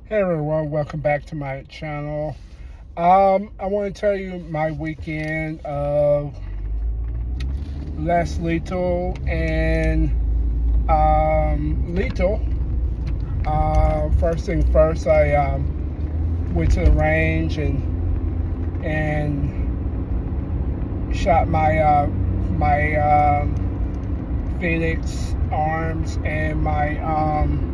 Hey everyone, welcome back to my channel. I want to tell you my weekend of less lethal and lethal. First thing first, I went to the range and shot my Phoenix arms and my um,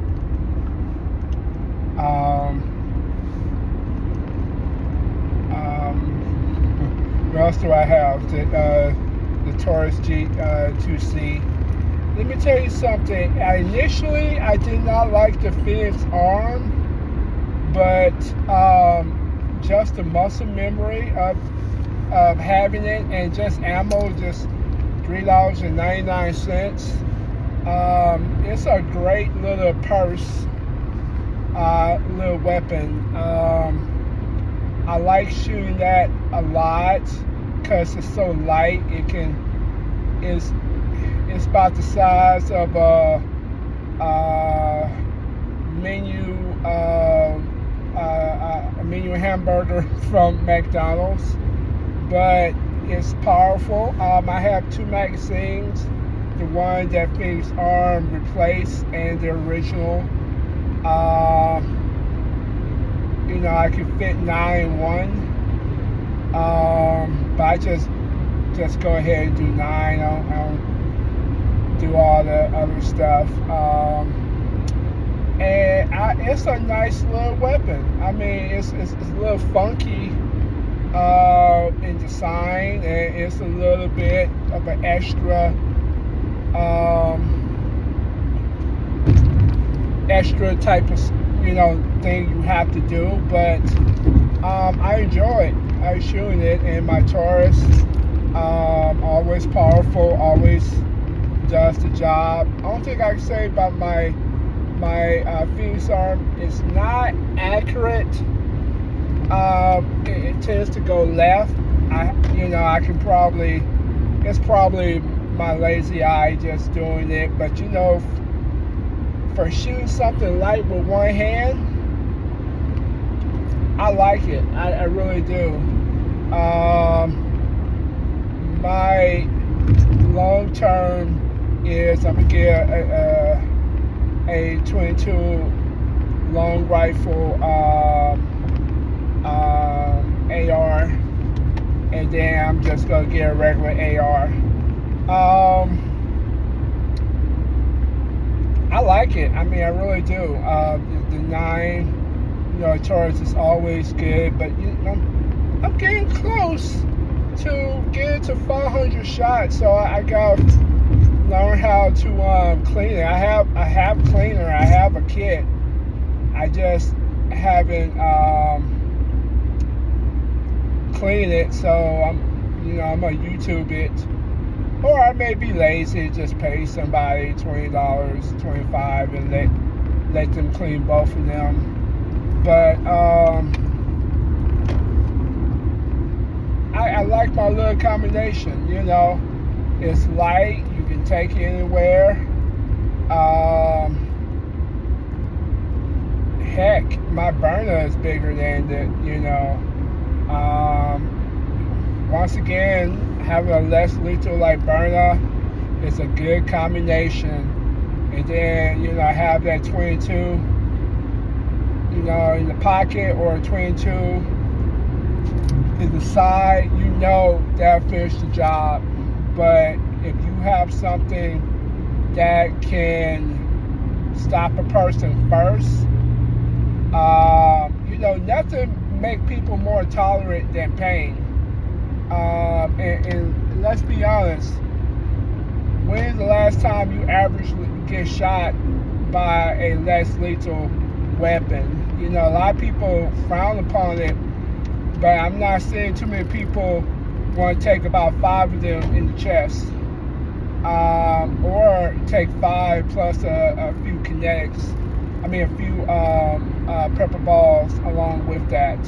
what else do I have? The Taurus G2C. Let me tell you something. Initially, I did not like the Phoenix arm, but just the muscle memory of having it and just ammo, just $3.99. It's a great little purse, little weapon. I like shooting that a lot because it's so light. It's about the size of menu a menu hamburger from McDonald's, but it's powerful. I have two magazines, the one that Phoenix Arm replaced and the original. I can fit 9 in one, but I just go ahead and do 9. I don't do all the other stuff. It's a nice little weapon. I mean, it's a little funky in design, and it's a little bit of an extra type of thing you have to do, but I enjoy it. I shooting it, and my Taurus always powerful, always does the job. I don't think I can say about my Phoenix arm. It's not accurate. It tends to go left. I can probably, it's probably my lazy eye just doing it, but for shooting something light with one hand, I like it. I really do. My long term is I'm gonna get a 22 long rifle AR, and then I'm just gonna get a regular AR. I like it. I mean, I really do. The 9, Taurus is always good, but I'm getting close to getting to 500 shots, so I gotta learn how to clean it. I have cleaner. I have a kit. I just haven't cleaned it, so I'm gonna YouTube it. Or I may be lazy, just pay somebody $20, $25, and let them clean both of them. But I like my little combination. It's light. You can take it anywhere. Heck, my burner is bigger than it. Once again, having a less lethal like burner is a good combination. And then, I have that 22, in the pocket, or 22 in the side, that'll finish the job. But if you have something that can stop a person first, nothing make people more tolerant than pain. And let's be honest, when's the last time you averagely get shot by a less lethal weapon? A lot of people frown upon it, but I'm not seeing too many people want to take about 5 of them in the chest, or take 5 plus a few kinetics. A few pepper balls along with that.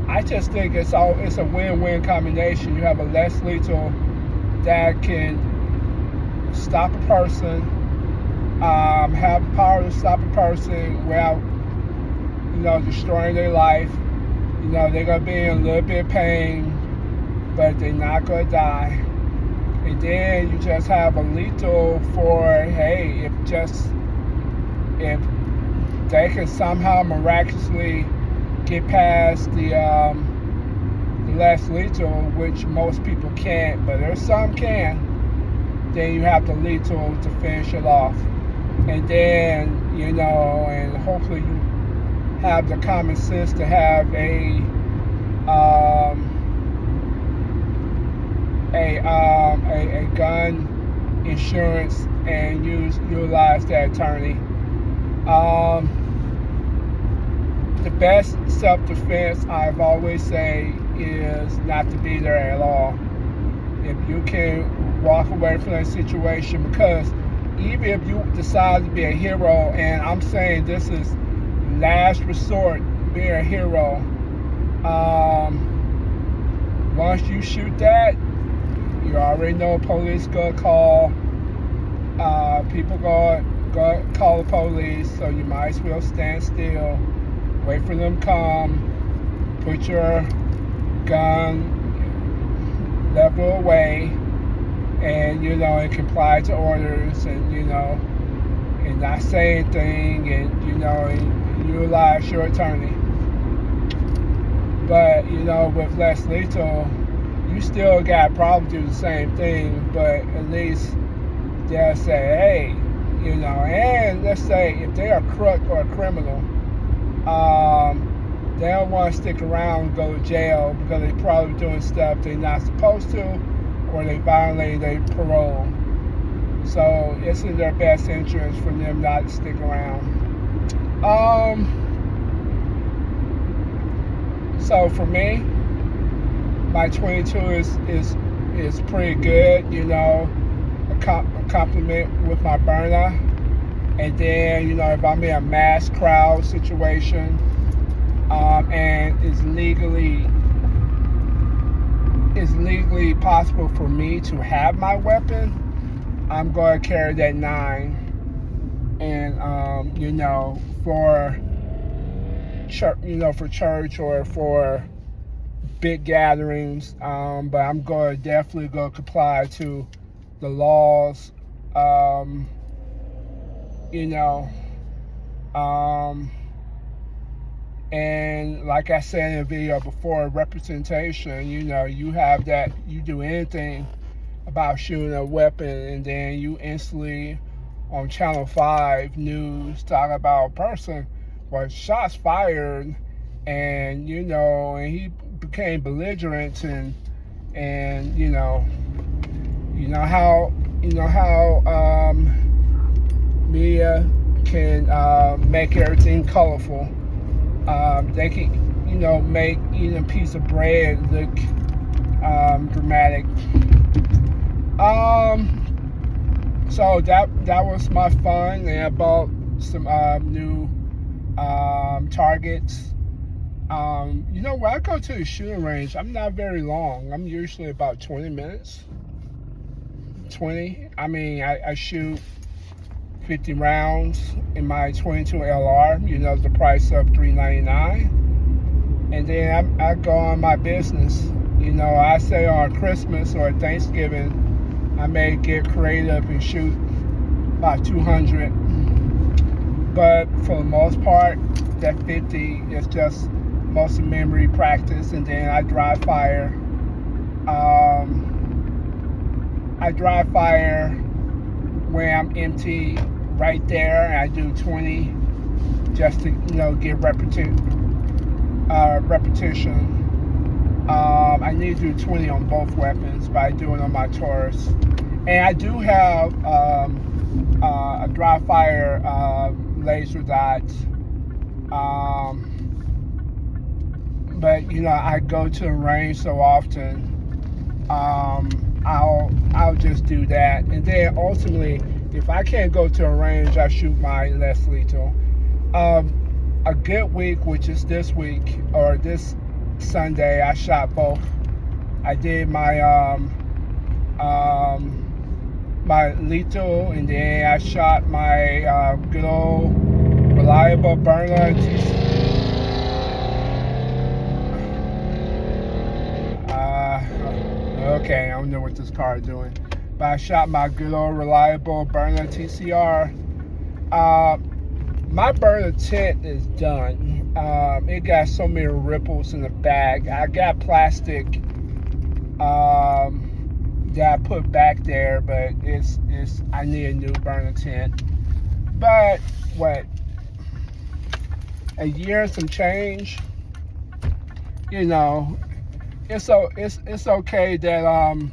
I just think it's a win-win combination. You have a less lethal that can stop a person have the power to stop a person without, destroying their life. They're gonna be in a little bit of pain, but they're not gonna die. And then you just have a lethal for, hey, if they can somehow miraculously get past the less lethal, which most people can't, but there's some can, then you have the lethal to finish it off. And then, and hopefully you have the common sense to have a gun insurance and utilize that attorney. The best self-defense, I've always say, is not to be there at all. If you can walk away from that situation, because even if you decide to be a hero, and I'm saying this is last resort, be a hero, once you shoot that, you already know police gonna call, people gonna call the police, so you might as well stand still, wait for them to come, put your gun level away, and and comply to orders, and and not say anything, and and utilize your attorney. But with less lethal, you still got probably do the same thing, but at least they'll say, hey, and let's say if they're a crook or a criminal, they don't want to stick around and go to jail because they're probably doing stuff they're not supposed to, or they violated their parole. So it's in their best interest for them not to stick around. So for me, my 22 is pretty good, a compliment with my burner. And then, if I'm in a mass crowd situation, and it's legally possible for me to have my weapon, I'm going to carry that 9. And for church or for big gatherings, but I'm definitely going to comply to the laws, and like I said in the video before, representation, you have that, you do anything about shooting a weapon, and then you instantly on Channel 5 News talk about a person was shots fired, and and he became belligerent, and how media can make everything colorful. They can make eating a piece of bread look dramatic. So that was my fun, and I bought some new targets. When I go to the shooting range, I'm not very long. I'm usually about 20 minutes. 20. I mean, I shoot 50 rounds in my 22 LR. The price of $3.99. And then I go on my business. I say on Christmas or Thanksgiving, I may get creative and shoot about 200. But for the most part, that 50 is just muscle memory practice. And then I dry fire. When I'm empty right there, and I do 20 just to get repetition. I need to do 20 on both weapons, but I do it on my Taurus. And I do have a dry fire laser dot, but I go to the range so often, I'll just do that. And then ultimately, if I can't go to a range, I shoot my less lethal. A good week, which is this week or this Sunday, I shot both. I did my my lethal, and then I shot my good old reliable burner. Okay, I don't know what this car is doing, but I shot my good old reliable burner TCR. Uh, my burner tent is done. It got so many ripples in the back. I got plastic that I put back there, but it's I need a new burner tent. But what, a year and some change, you know, it's okay that um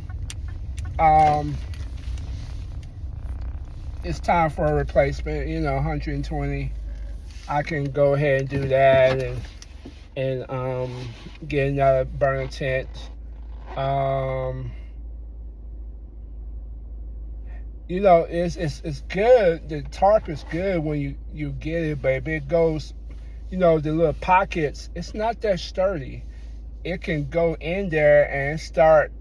it's time for a replacement. 120. I can go ahead and do that and get another burner tent. Um, it's good. The tarp is good when you get it, but if it goes, the little pockets, it's not that sturdy. It can go in there and start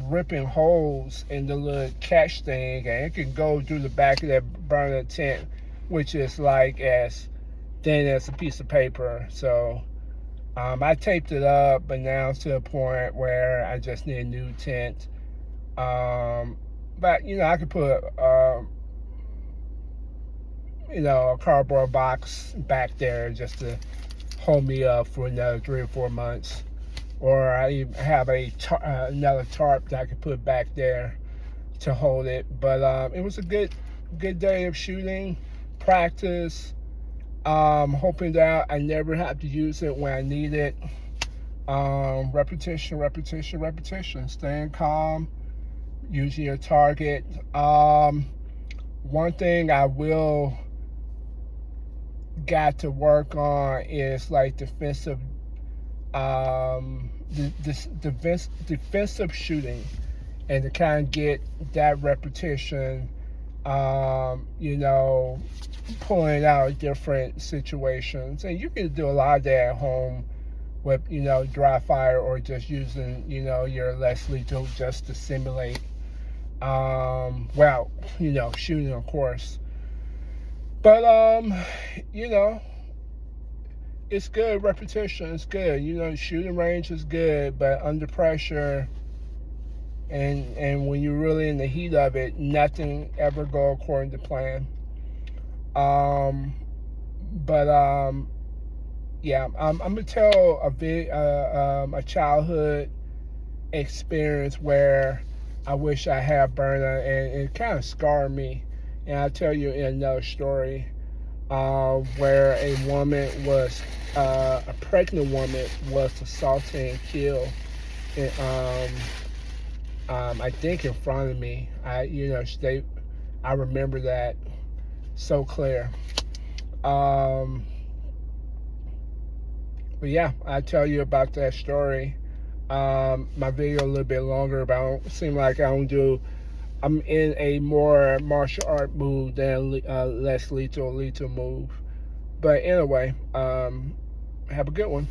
ripping holes in the little catch thing, and it can go through the back of that burner tent, which is like as thin as a piece of paper. So I taped it up, but now it's to the point where I just need a new tent. But I could put a cardboard box back there just to hold me up for another 3 or 4 months. Or I even have another tarp that I could put back there to hold it. But it was a good day of shooting, practice. Hoping that I never have to use it when I need it. Repetition. Staying calm, using your target. One thing I will got to work on is like defensive defensive shooting, and to kind of get that repetition, pulling out different situations. And you can do a lot of that at home with, dry fire, or just using, your less lethal just to simulate, shooting, of course. But, it's good. Repetition is good. Shooting range is good, but under pressure and when you're really in the heat of it, nothing ever go according to plan. But yeah, I'm gonna tell a childhood experience where I wish I had burner, and it kind of scarred me. And I'll tell you in another story, where a pregnant woman was assaulted and killed, and, I think in front of me. I remember that so clear. Um, but yeah, I tell you about that story. My video a little bit longer, but I don't seem like I'm in a more martial art mood than less lethal move. But anyway, have a good one.